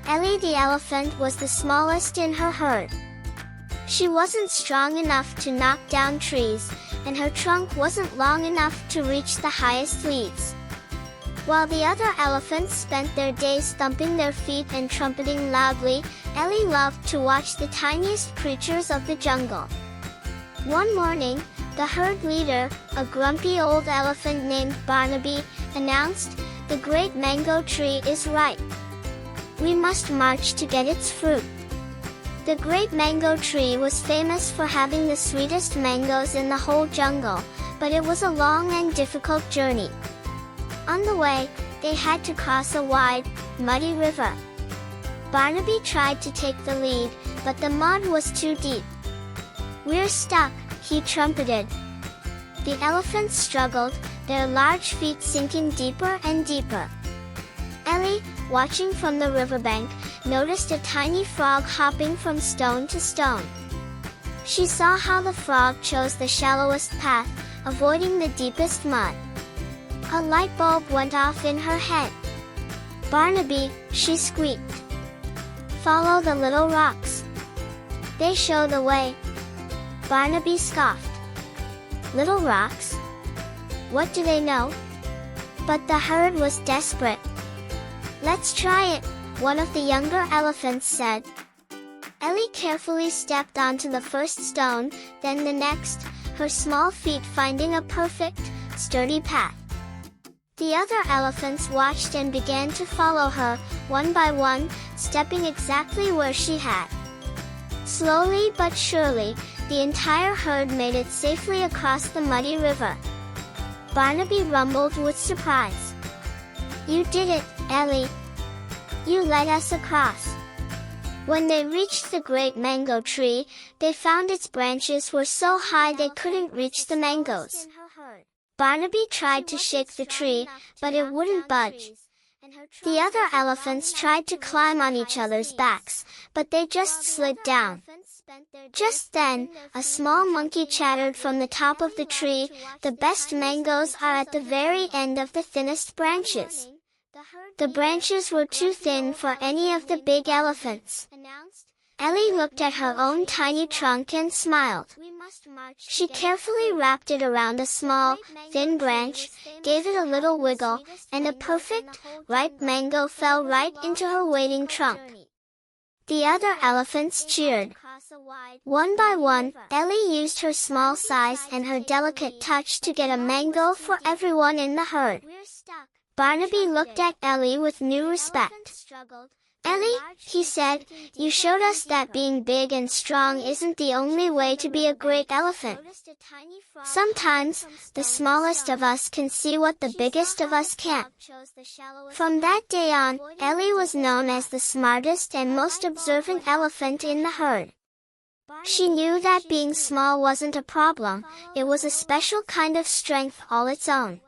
Ellie the elephant was the smallest in her herd. She wasn't strong enough to knock down trees, and her trunk wasn't long enough to reach the highest leaves. While the other elephants spent their days thumping their feet and trumpeting loudly, Ellie loved to watch the tiniest creatures of the jungle. One morning, the herd leader, a grumpy old elephant named Barnaby, announced, "The great mango tree is ripe. We must march to get its fruit." The great mango tree was famous for having the sweetest mangoes in the whole jungle, but it was a long and difficult journey. On the way, they had to cross a wide, muddy river. Barnaby tried to take the lead, but the mud was too deep. "We're stuck," he trumpeted. The elephants struggled, their large feet sinking deeper and deeper. Ellie, watching from the riverbank, noticed a tiny frog hopping from stone to stone. She saw how the frog chose the shallowest path, avoiding the deepest mud. A light bulb went off in her head. "Barnaby," she squeaked. "Follow the little rocks. They show the way." Barnaby scoffed. "Little rocks? What do they know?" But the herd was desperate. "Let's try it," one of the younger elephants said. Ellie carefully stepped onto the first stone, then the next, her small feet finding a perfect, sturdy path. The other elephants watched and began to follow her, one by one, stepping exactly where she had. Slowly but surely, the entire herd made it safely across the muddy river. Barnaby rumbled with surprise. "You did it, Ellie. You led us across." When they reached the great mango tree, they found its branches were so high they couldn't reach the mangoes. Barnaby tried to shake the tree, but it wouldn't budge. The other elephants tried to climb on each other's backs, but they just slid down. Just then, a small monkey chattered from the top of the tree, "The best mangoes are at the very end of the thinnest branches." The branches were too thin for any of the big elephants. Ellie looked at her own tiny trunk and smiled. She carefully wrapped it around a small, thin branch, gave it a little wiggle, and a perfect, ripe mango fell right into her waiting trunk. The other elephants cheered. One by one, Ellie used her small size and her delicate touch to get a mango for everyone in the herd. Barnaby looked at Ellie with new respect. "Ellie," he said, "you showed us that being big and strong isn't the only way to be a great elephant. Sometimes, the smallest of us can see what the biggest of us can't." From that day on, Ellie was known as the smartest and most observant elephant in the herd. She knew that being small wasn't a problem, it was a special kind of strength all its own.